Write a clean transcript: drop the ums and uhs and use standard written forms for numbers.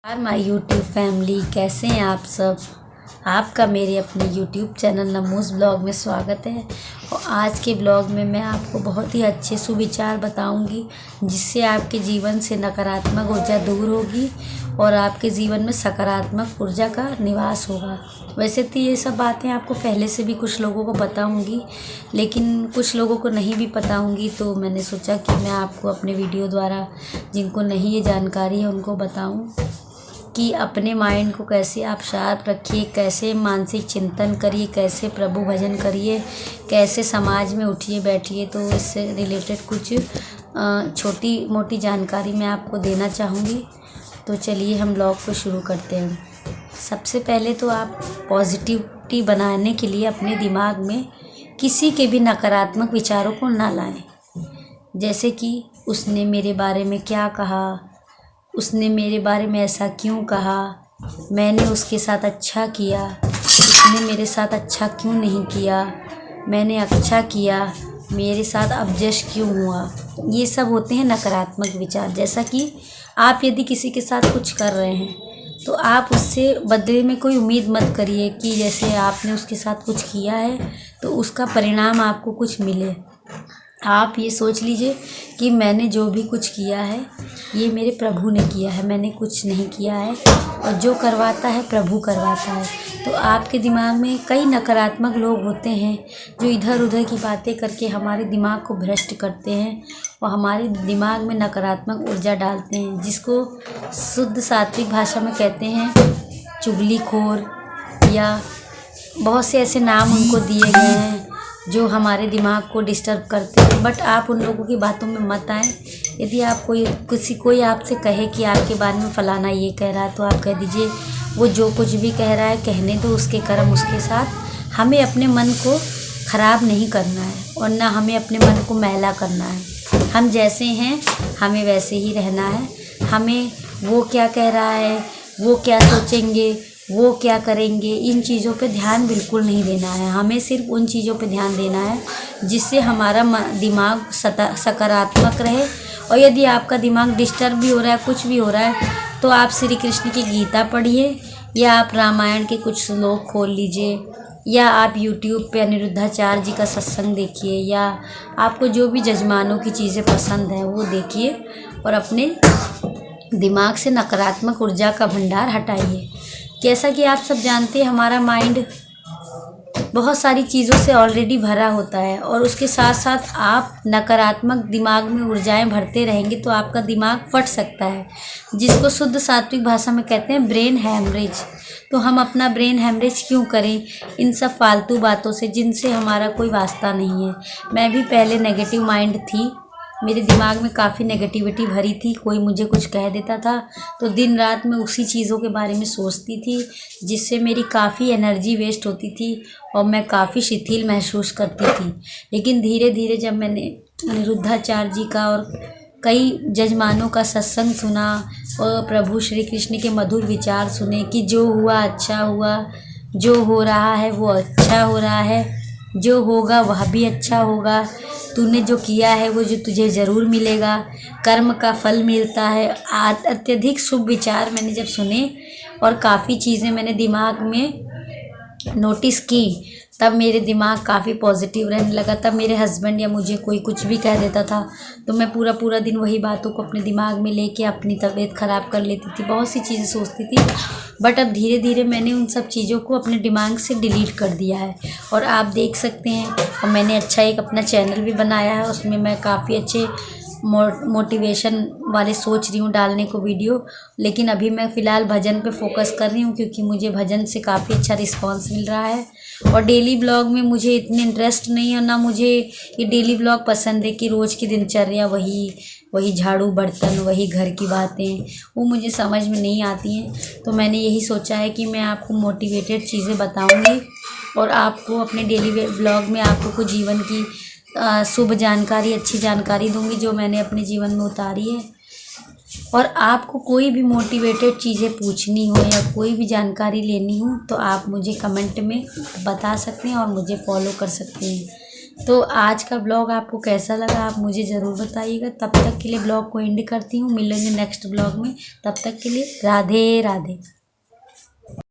यार my YouTube family, कैसे हैं आप सब। आपका मेरे अपने यूट्यूब चैनल नमूज़ ब्लॉग में स्वागत है। और आज के ब्लॉग में मैं आपको बहुत ही अच्छे सुविचार बताऊंगी, जिससे आपके जीवन से नकारात्मक ऊर्जा दूर होगी और आपके जीवन में सकारात्मक ऊर्जा का निवास होगा। वैसे तो ये सब बातें आपको पहले से भी कुछ लोगों को बताऊंगी, लेकिन कुछ लोगों को नहीं भी पता होंगी, तो मैंने सोचा कि मैं आपको अपने वीडियो द्वारा, जिनको नहीं ये जानकारी है, उनको बताऊं कि अपने माइंड को कैसे आप शार्प रखिए, कैसे मानसिक चिंतन करिए, कैसे प्रभु भजन करिए, कैसे समाज में उठिए बैठिए। तो इससे रिलेटेड कुछ छोटी मोटी जानकारी मैं आपको देना चाहूँगी। तो चलिए हम ब्लॉग को शुरू करते हैं। सबसे पहले तो आप पॉजिटिविटी बनाने के लिए अपने दिमाग में किसी के भी नकारात्मक विचारों को ना लाएं। जैसे कि उसने मेरे बारे में क्या कहा, उसने मेरे बारे में ऐसा क्यों कहा, मैंने उसके साथ अच्छा किया, उसने मेरे साथ अच्छा क्यों नहीं किया, मैंने अच्छा किया, मेरे साथ अपजश क्यों हुआ। ये सब होते हैं नकारात्मक विचार। जैसा कि आप यदि किसी के साथ कुछ कर रहे हैं तो आप उससे बदले में कोई उम्मीद मत करिए कि जैसे आपने उसके साथ कुछ किया है तो उसका परिणाम आपको कुछ मिले। आप ये सोच लीजिए कि मैंने जो भी कुछ किया है ये मेरे प्रभु ने किया है, मैंने कुछ नहीं किया है, और जो करवाता है प्रभु करवाता है। तो आपके दिमाग में कई नकारात्मक लोग होते हैं जो इधर उधर की बातें करके हमारे दिमाग को भ्रष्ट करते हैं और हमारे दिमाग में नकारात्मक ऊर्जा डालते हैं, जिसको शुद्ध सात्विक भाषा में कहते हैं चुगलीखोर, या बहुत से ऐसे नाम उनको दिए गए हैं जो हमारे दिमाग को डिस्टर्ब करते हैं। बट आप उन लोगों की बातों में मत आएँ। यदि आप कोई आपसे कहे कि आपके बारे में फ़लाना ये कह रहा है, तो आप कह दीजिए वो जो कुछ भी कह रहा है कहने दो, उसके कर्म उसके साथ। हमें अपने मन को ख़राब नहीं करना है और ना हमें अपने मन को मैला करना है। हम जैसे हैं हमें वैसे ही रहना है। हमें वो क्या कह रहा है, वो क्या सोचेंगे, वो क्या करेंगे, इन चीज़ों पे ध्यान बिल्कुल नहीं देना है। हमें सिर्फ उन चीज़ों पे ध्यान देना है जिससे हमारा दिमाग सकारात्मक रहे। और यदि आपका दिमाग डिस्टर्ब भी हो रहा है, कुछ भी हो रहा है, तो आप श्री कृष्ण की गीता पढ़िए, या आप रामायण के कुछ श्लोक खोल लीजिए, या आप यूट्यूब पे अनिरुद्धाचार्य जी का सत्संग देखिए, या आपको जो भी जजमानों की चीज़ें पसंद हैं वो देखिए और अपने दिमाग से नकारात्मक ऊर्जा का भंडार हटाइए। जैसा कि आप सब जानते हैं, हमारा माइंड बहुत सारी चीज़ों से ऑलरेडी भरा होता है, और उसके साथ साथ आप नकारात्मक दिमाग में ऊर्जाएं भरते रहेंगे तो आपका दिमाग फट सकता है, जिसको शुद्ध सात्विक भाषा में कहते हैं ब्रेन हैमरेज। तो हम अपना ब्रेन हैमरेज क्यों करें इन सब फालतू बातों से, जिनसे हमारा कोई वास्ता नहीं है। मैं भी पहले नेगेटिव माइंड थी, मेरे दिमाग में काफ़ी नेगेटिविटी भरी थी। कोई मुझे कुछ कह देता था तो दिन रात मैं उसी चीज़ों के बारे में सोचती थी, जिससे मेरी काफ़ी एनर्जी वेस्ट होती थी और मैं काफ़ी शिथिल महसूस करती थी। लेकिन धीरे धीरे जब मैंने अनिरुद्धाचार्य जी का और कई जजमानों का सत्संग सुना और प्रभु श्री कृष्ण के मधुर विचार सुने कि जो हुआ अच्छा हुआ, जो हो रहा है वो अच्छा हो रहा है, जो होगा वह भी अच्छा होगा, तूने जो किया है वो जो तुझे ज़रूर मिलेगा, कर्म का फल मिलता है। अत्यधिक शुभ विचार मैंने जब सुने और काफ़ी चीज़ें मैंने दिमाग में नोटिस की, तब मेरे दिमाग काफ़ी पॉजिटिव रहने लगा। तब मेरे हस्बैंड या मुझे कोई कुछ भी कह देता था तो मैं पूरा पूरा दिन वही बातों को अपने दिमाग में लेके अपनी तबीयत ख़राब कर लेती थी, बहुत सी चीज़ें सोचती थी। बट अब धीरे धीरे मैंने उन सब चीज़ों को अपने दिमाग से डिलीट कर दिया है, और आप देख सकते हैं। और मैंने अच्छा एक अपना चैनल भी बनाया है, उसमें मैं काफ़ी अच्छे मोटिवेशन वाले सोच रही हूँ डालने को वीडियो। लेकिन अभी मैं फ़िलहाल भजन पे फोकस कर रही हूँ, क्योंकि मुझे भजन से काफ़ी अच्छा रिस्पांस मिल रहा है। और डेली ब्लॉग में मुझे इतने इंटरेस्ट नहीं है, ना मुझे ये डेली ब्लॉग पसंद है कि रोज़ की दिनचर्या वही झाड़ू बर्तन, वही घर की बातें, वो मुझे समझ में नहीं आती हैं। तो मैंने यही सोचा है कि मैं आपको मोटिवेटेड चीज़ें बताऊँगी और आपको अपने डेली ब्लॉग में आपको कुछ जीवन की शुभ जानकारी, अच्छी जानकारी दूंगी जो मैंने अपने जीवन में उतारी है। और आपको कोई भी मोटिवेटेड चीज़ें पूछनी हो या कोई भी जानकारी लेनी हो तो आप मुझे कमेंट में बता सकते हैं और मुझे फॉलो कर सकते हैं। तो आज का ब्लॉग आपको कैसा लगा आप मुझे ज़रूर बताइएगा। तब तक के लिए ब्लॉग को एंड करती हूँ, मिलेंगे नेक्स्ट ब्लॉग में। तब तक के लिए राधे राधे।